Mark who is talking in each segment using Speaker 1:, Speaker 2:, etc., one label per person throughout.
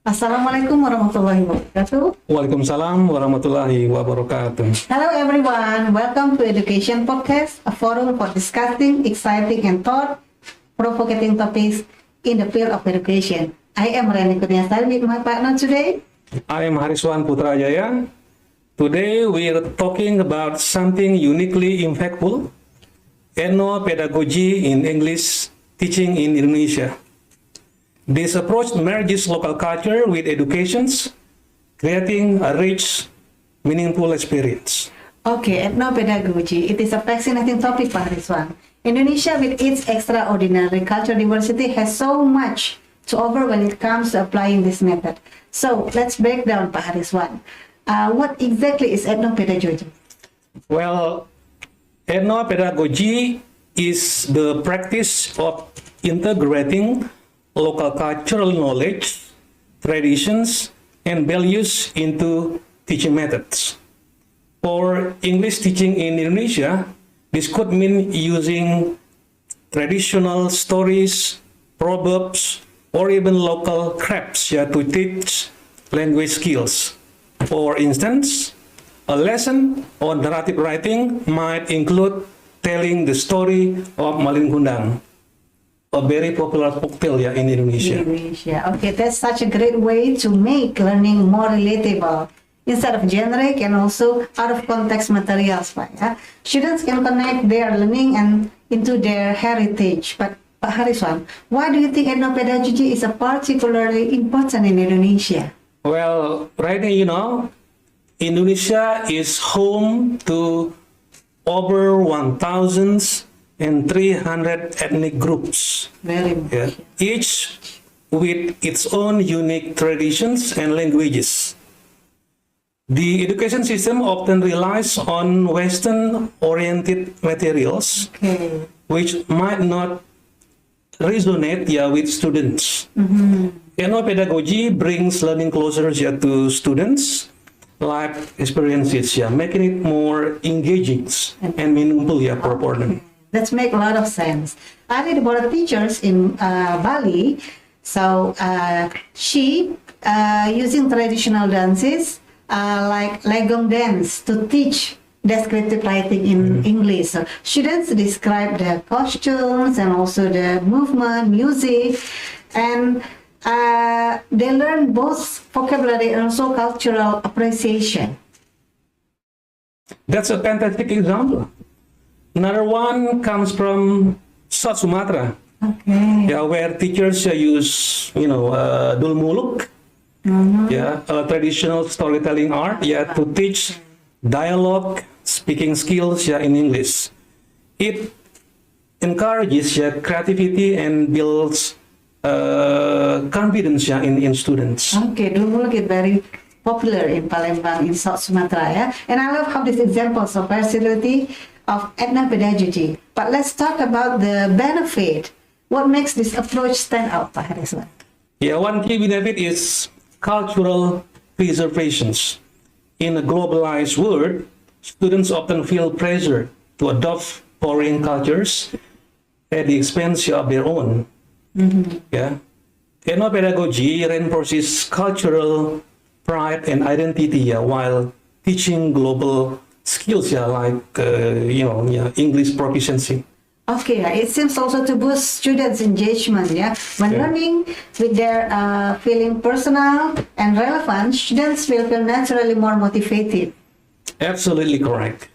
Speaker 1: Assalamualaikum warahmatullahi wabarakatuh.
Speaker 2: Waalaikumsalam warahmatullahi wabarakatuh.
Speaker 1: Hello everyone, welcome to Education Podcast, a forum for discussing exciting and thought-provoking topics in the field of education. I am Renny Kurnia Sari with my partner today.
Speaker 2: I am Hariswan Putera Jaya. Today we are talking about something uniquely impactful, ethnopedagogy in English teaching in Indonesia. This approach merges local culture with educations, creating a rich, meaningful experience.
Speaker 1: Okay, ethnopedagogy. It is a fascinating topic, Pak Hariswan. Indonesia, with its extraordinary cultural diversity, has so much to offer when it comes to applying this method. So, let's break down, Pak Hariswan. What exactly is ethnopedagogy?
Speaker 2: Well, ethnopedagogy is the practice of integrating local cultural knowledge, traditions, and values into teaching methods. For English teaching in Indonesia, this could mean using traditional stories, proverbs, or even local crafts to teach language skills. For instance, a lesson on narrative writing might include telling the story of Malin Kundang, a very popular folktale in Indonesia.
Speaker 1: Okay, that's such a great way to make learning more relatable. Instead of generic and also out of context materials, Pak. Students can connect their learning and into their heritage. But Pak Hariswan, why do you think ethnopedagogy is a particularly important in Indonesia?
Speaker 2: Well, right now, Indonesia is home to over 1,300 ethnic groups,
Speaker 1: Very much.
Speaker 2: each with its own unique traditions and languages. The education system often relies on Western-oriented materials,
Speaker 1: Okay.
Speaker 2: which might not resonate with students. Ethnopedagogy brings learning closer to students' life experiences, making it more engaging and meaningful for them.
Speaker 1: That makes a lot of sense. I read about teachers in Bali. So she using traditional dances like legong dance to teach descriptive writing in English. So students describe the costumes and also the movement, music, and they learn both vocabulary and also cultural appreciation.
Speaker 2: That's a fantastic example. Another one comes from South Sumatra,
Speaker 1: Okay.
Speaker 2: where teachers use, dul muluk, a traditional storytelling art, to teach dialogue, speaking skills, in English. It encourages creativity and builds confidence in students.
Speaker 1: Okay, dulu is very popular in Palembang in South Sumatra, and I love how these examples of versatility of ethnopedagogy. But let's talk about the benefit. What makes this approach stand out, Pak Hariswan?
Speaker 2: One key benefit is cultural preservation. In a globalized world, students often feel pressure to adopt foreign cultures at the expense of their own. Ethnopedagogy reinforces cultural pride and identity while teaching global skills like English proficiency.
Speaker 1: Okay, it seems also to boost students' engagement. When learning with their feeling personal and relevant, students will feel naturally more motivated.
Speaker 2: Absolutely correct.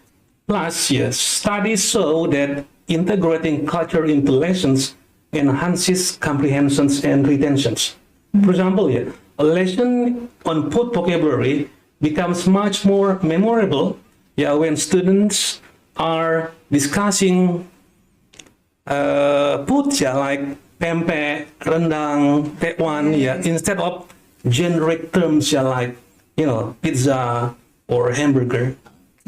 Speaker 2: Plus, studies show that integrating culture into lessons enhances comprehensions and retentions. For example, a lesson on food vocabulary becomes much more memorable when students are discussing food like pempek, rendang, tekwan, instead of generic terms like pizza or hamburger.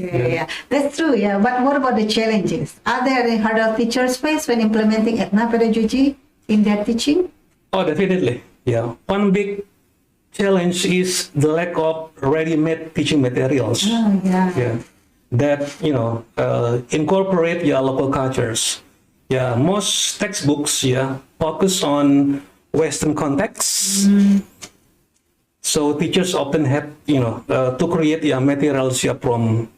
Speaker 1: Yeah, that's true. But what about the challenges? Are there any hurdles teachers face when implementing ethnopedagogy in their teaching?
Speaker 2: Oh, definitely. One big challenge is the lack of ready-made teaching materials. That incorporate local cultures. Most textbooks focus on Western contexts, So teachers often have, to create materials from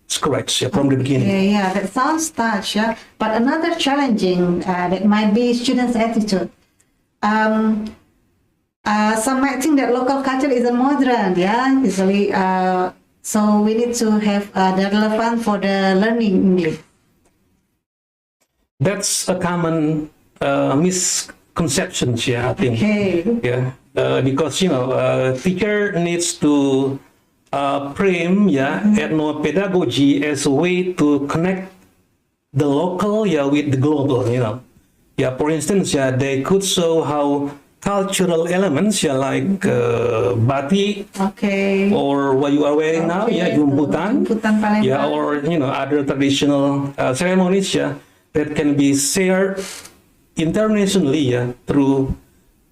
Speaker 2: scratch, from the beginning.
Speaker 1: Yeah, that sounds tough, yeah. But another challenging that might be students' attitude. Some might think that local culture is a modern, yeah, usually. So we need to have the relevant for the learning English.
Speaker 2: That's a common misconception, yeah, I think.
Speaker 1: Okay.
Speaker 2: Yeah, because teacher needs to frame ethnopedagogy as a way to connect the local with the global. Yeah, for instance, they could show how cultural elements like batik,
Speaker 1: Okay.
Speaker 2: or what you are wearing now, jumputan,
Speaker 1: Palembang.
Speaker 2: or other traditional ceremonies that can be shared internationally through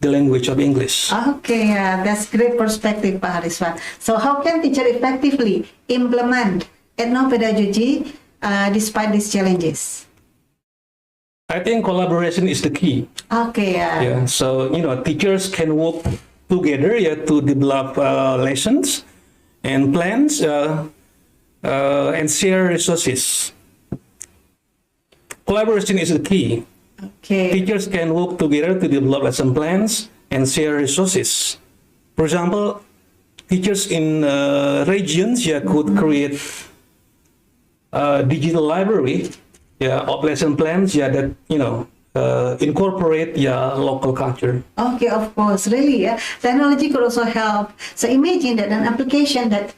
Speaker 2: the language of English.
Speaker 1: Okay, that's great perspective, Pak Hariswan. So how can teacher effectively implement ethnopedagogy despite these challenges?
Speaker 2: I think collaboration is the key.
Speaker 1: Okay,
Speaker 2: Yeah, so teachers can work together to develop lessons and plans and share resources. Collaboration is the key.
Speaker 1: Okay.
Speaker 2: Teachers can work together to develop lesson plans and share resources. For example, teachers in regions could create a digital library of lesson plans that incorporate local culture.
Speaker 1: Okay, of course, really. Technology could also help. So imagine that an application that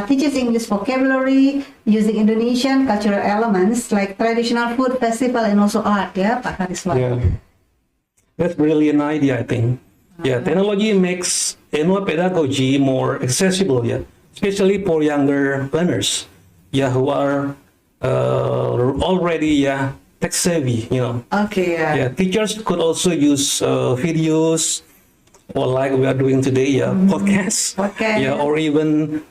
Speaker 1: teaches English vocabulary using Indonesian cultural elements like traditional food festival and also art, Pak Hariswan.
Speaker 2: Yeah, that's really an idea, I think. Yeah, technology makes ethnopedagogy more accessible, especially for younger learners, who are already tech savvy,
Speaker 1: Okay,
Speaker 2: Yeah, teachers could also use videos, or like we are doing today, podcasts, or even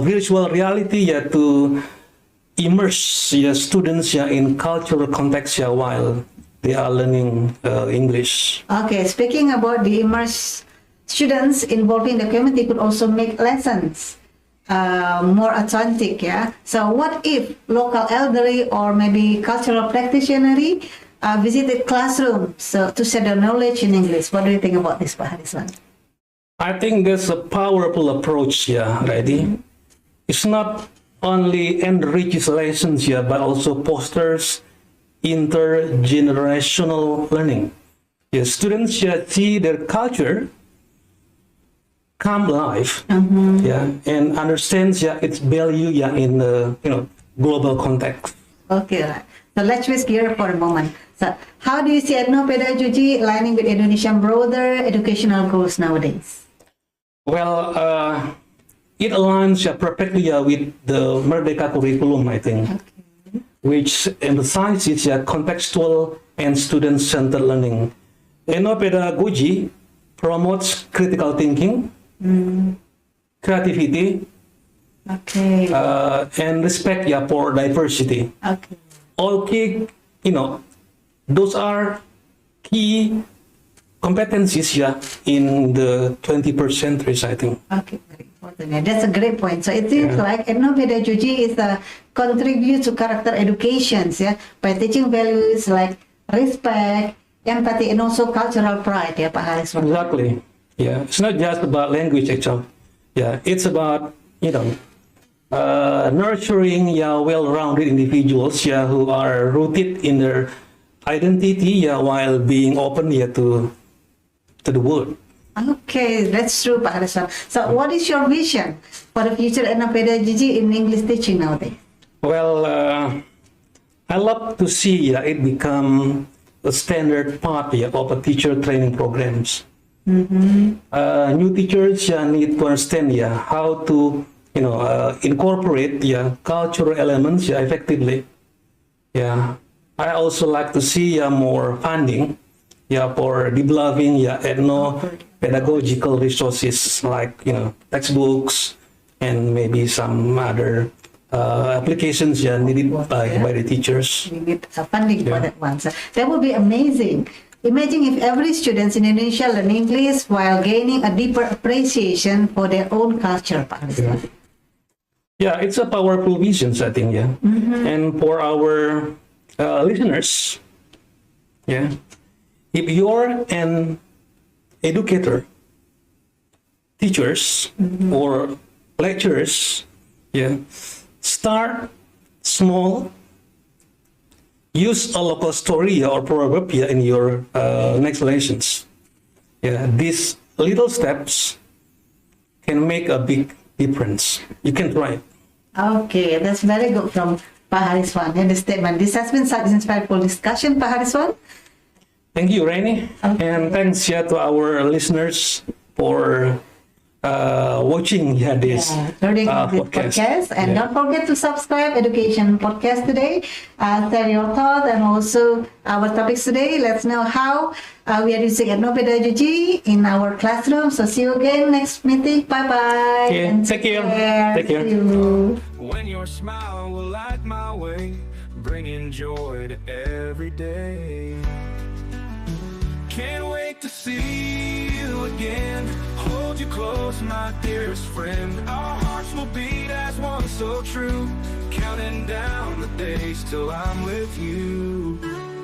Speaker 2: virtual reality, to immerse students in cultural context while they are learning English.
Speaker 1: Okay, speaking about the immersed students involving the community could also make lessons more authentic, So what if local elderly or maybe cultural practitioner visited classrooms to share their knowledge in English? What do you think about this, Pak Hariswan?
Speaker 2: I think that's a powerful approach, Renny. It's not only enriches lessons, but also fosters intergenerational learning. Students see their culture come alive, and understands its value in the global context.
Speaker 1: Okay, right. So let's switch gear for a moment. So how do you see ethnopedagogy aligning with Indonesian broader educational goals nowadays?
Speaker 2: Well, it aligns perfectly with the Merdeka curriculum, I think, which emphasizes contextual and student-centered learning. Ethnopedagogy promotes critical thinking, creativity, and respect for diversity.
Speaker 1: Okay.
Speaker 2: All key, those are key competencies in the 21st century, I think.
Speaker 1: Okay, very important. That's a great point. So it seems like ethnopedagogy is a contribute to character educations, by teaching values like respect, empathy, and also cultural pride, Pak Hariswan.
Speaker 2: Exactly. Yeah, it's not just about language, actually. Yeah, it's about nurturing well-rounded individuals who are rooted in their identity while being open to the world.
Speaker 1: Okay, that's true, Pak Hariswan. So what is your vision for the future ethnopedagogy in English teaching nowadays?
Speaker 2: Well, I love to see it become a standard part of a teacher training programs. New teachers need to understand how to incorporate cultural elements effectively. Yeah, I also like to see more funding for developing ethno-pedagogical resources like textbooks and maybe some other applications needed by the teachers.
Speaker 1: We need funding for that one. So that would be amazing Imagine if every student in Indonesia learn English while gaining a deeper appreciation for their own culture, Pak Hariswan.
Speaker 2: Yeah, it's a powerful vision, I think, yeah. And for our listeners, yeah, if you're an educator, teachers, or lecturers, yeah, start small. Use a local story or proverb in your next lessons. Yeah, these little steps can make a big difference. You can try it.
Speaker 1: Okay, that's very good from Pak Hariswan. And the statement. This has been such insightful discussion, Pak Hariswan.
Speaker 2: Thank you, Renny.
Speaker 1: Okay.
Speaker 2: And thanks to our listeners for watching this
Speaker 1: Learning this podcast. And don't forget to subscribe Education Podcast today. Share your thoughts and also our topics today. Let's know how we are using ethnopedagogy in our classroom. So see you again next meeting. Bye-bye.
Speaker 2: Okay,
Speaker 1: And
Speaker 2: take care. Take care.
Speaker 1: See you.
Speaker 3: When your smile will light my way, bringing joy to every day. Can't wait to see you again. Hold you close, my dearest friend. Our hearts will beat as one so true. Counting down the days till I'm with you.